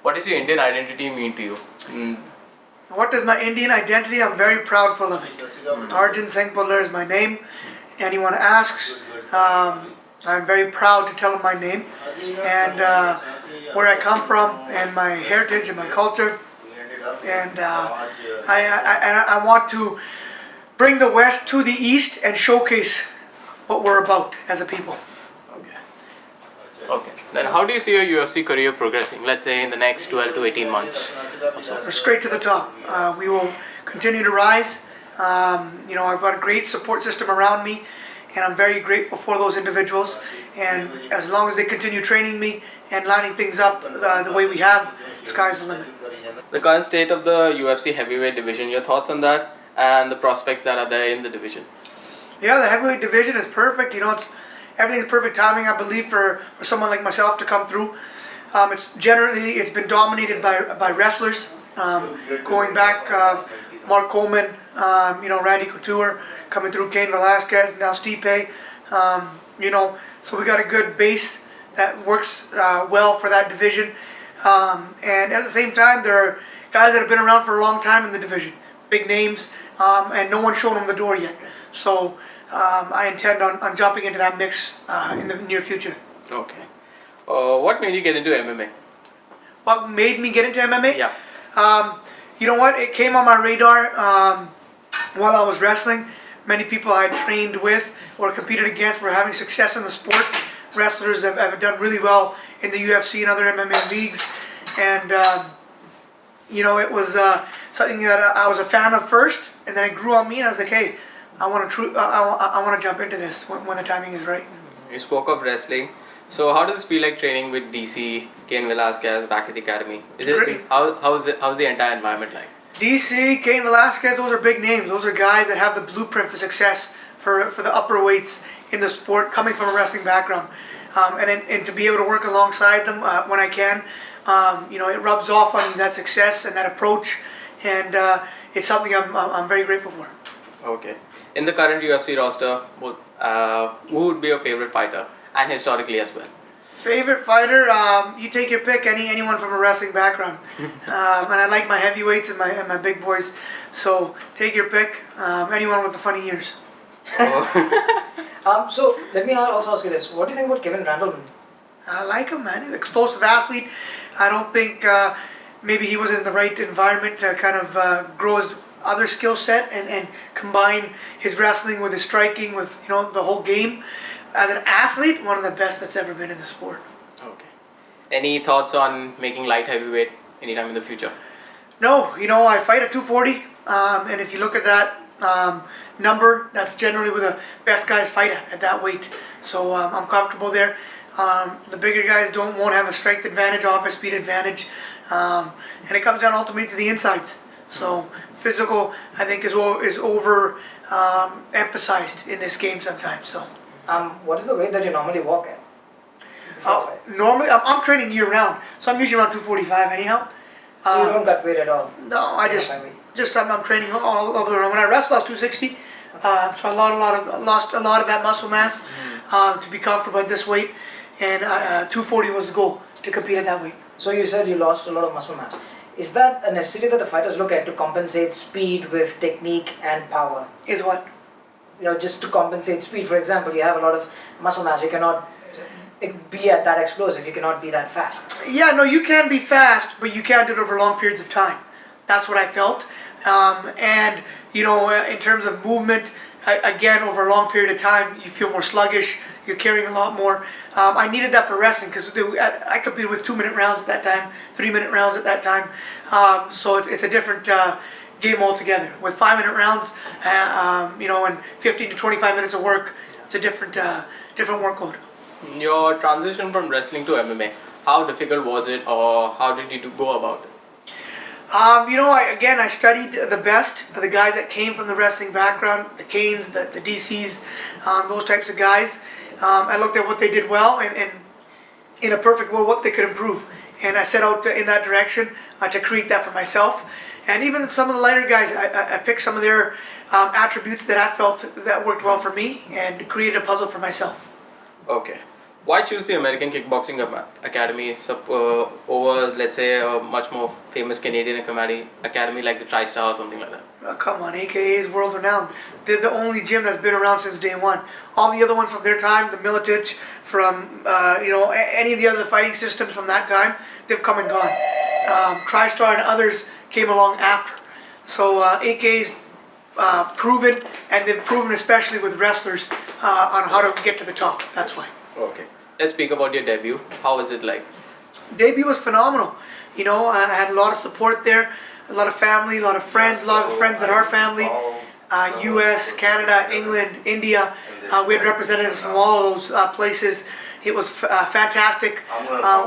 What does your Indian identity mean to you? What is my Indian identity? I'm very proudful of it. Arjan Singh Bhullar is my name. Anyone asks, I'm very proud to tell them my name and where I come from and my heritage and my culture. And I want to bring the West to the East and showcase what we're about as a people. Okay. Then how do you see your UFC career progressing, let's say in the next 12 to 18 months or so? Straight to the top. We will continue to rise. I've got a great support system around me, and I'm very grateful for those individuals. And as long as they continue training me and lining things up the way we have, sky's the limit. The current state of the UFC heavyweight division, your thoughts on that and the prospects that are there in the division? Yeah, the heavyweight division is perfect. Everything's perfect timing, I believe, for someone like myself to come through. It's been dominated by wrestlers, going back Mark Coleman, Randy Couture, coming through Cain Velasquez, now Stipe. So we got a good base that works well for that division. And at the same time, there are guys that have been around for a long time in the division, big names, and no one's shown them the door yet. So I intend on jumping into that mix in the near future. Okay. What made you get into MMA? What made me get into MMA? Yeah. You know what? It came on my radar while I was wrestling. Many people I trained with or competed against were having success in the sport. Wrestlers have done really well in the UFC and other MMA leagues. And, it was something that I was a fan of first. And then it grew on me and I was like, hey, I want to jump into this when the timing is right. You spoke of wrestling. So how does it feel like training with DC, Cain Velasquez back at the academy? How's the entire environment like? DC, Cain Velasquez, those are big names. Those are guys that have the blueprint for success for the upper weights in the sport, coming from a wrestling background. And to be able to work alongside them when I can, it rubs off on you, that success and that approach, and it's something I'm very grateful for. Okay. In the current UFC roster, who would be your favorite fighter, and historically as well? Favorite fighter, you take your pick. Anyone from a wrestling background, and I like my heavyweights and my big boys. So take your pick. Anyone with the funny ears. So let me also ask you this: what do you think about Kevin Randleman? I like him, man. He's an explosive athlete. I don't think maybe he was in the right environment to kind of grow his other skill set and combine his wrestling with his striking with the whole game. As an athlete, one of the best that's ever been in the sport. Okay. Any thoughts on making light heavyweight anytime in the future? No, I fight at 240, and if you look at that number, that's generally where the best guys fight at that weight. So I'm comfortable there. The bigger guys won't have a strength advantage, off a speed advantage, and it comes down ultimately to the insides. So physical, I think, is over emphasized in this game sometimes. So. What is the weight that you normally walk at? Normally, I'm training year round, so I'm usually around 245 anyhow. So you don't cut weight at all? No, I'm training all over. When I wrestled, I was 260, so I lost a lot of that muscle mass to be comfortable at this weight, and 240 was the goal to compete at that weight. So you said you lost a lot of muscle mass. Is that a necessity that the fighters look at to compensate speed with technique and power? Is what? Just to compensate speed. For example, you have a lot of muscle mass. You cannot be at that explosive. You cannot be that fast. Yeah, no, you can be fast, but you can't do it over long periods of time. That's what I felt. And in terms of movement, again, over a long period of time, you feel more sluggish. You're carrying a lot more. I needed that for wrestling because I competed with 2-minute rounds at that time, 3-minute rounds at that time. So it's a different game altogether. With 5-minute rounds, and 15 to 25 minutes of work, it's a different workload. Your transition from wrestling to MMA, how difficult was it, or how did you go about it? I studied the best, the guys that came from the wrestling background, the Cains, the DCs, those types of guys. I looked at what they did well and in a perfect world what they could improve. And I set out in that direction to create that for myself. And even some of the lighter guys, I picked some of their attributes that I felt that worked well for me and created a puzzle for myself. Okay. Why choose the American Kickboxing Academy over, let's say, a much more famous Canadian academy like the TriStar or something like that? Oh, come on, AKA is world renowned. They're the only gym that's been around since day one. All the other ones from their time, the Militich, from any of the other fighting systems from that time, they've come and gone. TriStar and others came along after. So AKA's proven, and they've proven especially with wrestlers on how to get to the top. That's why. Okay. Let's speak about your debut. How was it like? Debut was phenomenal. I had a lot of support there, a lot of family, a lot of friends, a lot of friends that are family. US, Canada, England, India. We had representatives from all of those places. It was fantastic.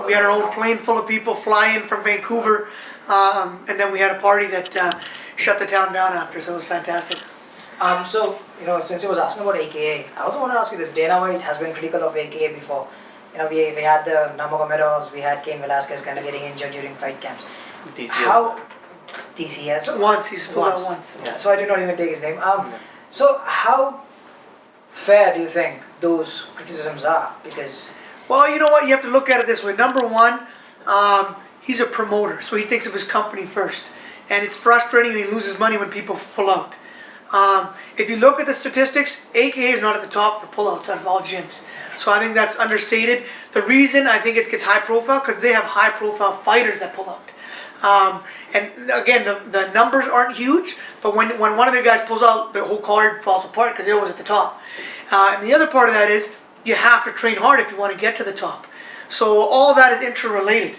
We had our own plane full of people fly in from Vancouver, and then we had a party that shut the town down after, so it was fantastic. Since you was asking about AKA, I also want to ask you this. Dana White has been critical of AKA before. We had the Nurmagomedovs, we had Cain Velasquez kind of getting injured during fight camps. TCS? Once, he's pulled out once. Yeah, so I did not even take his name. So how fair do you think those criticisms are? Because... Well, you know what? You have to look at it this way. Number one, he's a promoter, so he thinks of his company first. And it's frustrating and he loses money when people pull out. If you look at the statistics, AKA is not at the top for pullouts out of all gyms. So I think that's understated. The reason I think it gets high profile, because they have high profile fighters that pull out. And again, the numbers aren't huge, but when one of the guys pulls out, the whole card falls apart because they're always at the top. And the other part of that is, you have to train hard if you want to get to the top. So all that is interrelated.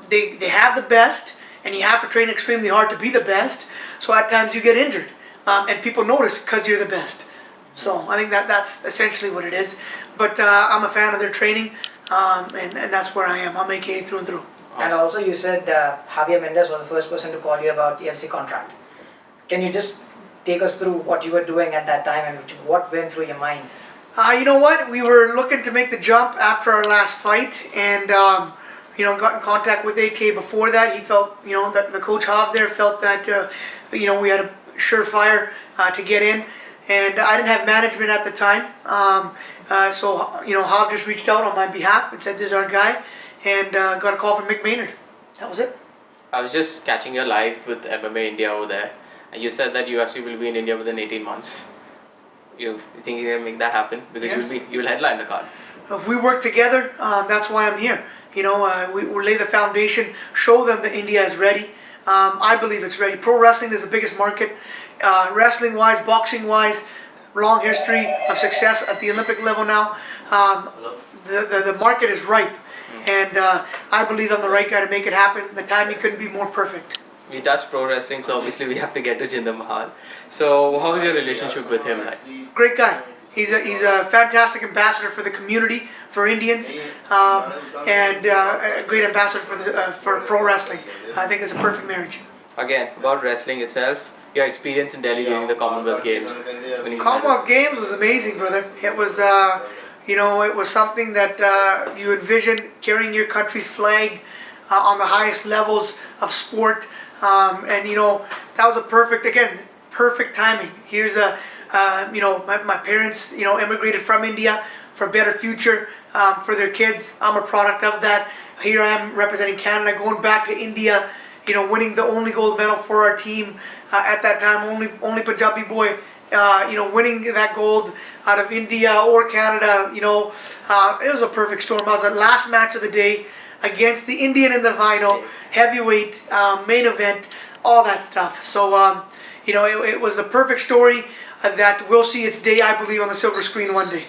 They have the best, and you have to train extremely hard to be the best. So at times you get injured, and people notice because you're the best. So I think that's essentially what it is. But I'm a fan of their training, and that's where I am. I'm AKA through and through. And also you said Javier Mendez was the first person to call you about UFC contract. Can you just take us through what you were doing at that time and what went through your mind? You know what? We were looking to make the jump after our last fight, and got in contact with AK before that. He felt, that the coach Hav there felt that, we had a surefire to get in, and I didn't have management at the time. So Hav just reached out on my behalf and said, "This is our guy," and got a call from Mick Maynard. That was it. I was just catching your live with MMA India over there, and you said that UFC will be in India within 18 months. You think you can make that happen? Because Yes. you'll headline the card. If we work together, that's why I'm here. We lay the foundation, show them that India is ready. I believe it's ready. Pro wrestling is the biggest market, wrestling-wise, boxing-wise, long history of success at the Olympic level now. The market is ripe, and I believe I'm the right guy to make it happen. The timing couldn't be more perfect. We touched pro wrestling, so obviously we have to get to Jinder Mahal. So how was your relationship with him like? Great guy. He's a fantastic ambassador for the community, for Indians, and a great ambassador for pro wrestling. I think it's a perfect marriage. Again, about wrestling itself, your experience in Delhi during the Commonwealth Games. Commonwealth Games was amazing, brother. It was, it was something that you envision carrying your country's flag on the highest levels of sport, and that was perfect timing. Here's my parents, immigrated from India for a better future for their kids. I'm a product of that. Here I am representing Canada, going back to India, winning the only gold medal for our team at that time, only Punjabi boy, winning that gold out of India or Canada. It was a perfect storm. It was the last match of the day against the Indian in the vinyl, heavyweight, main event, all that stuff. So, it was a perfect story that will see its day, I believe, on the silver screen one day.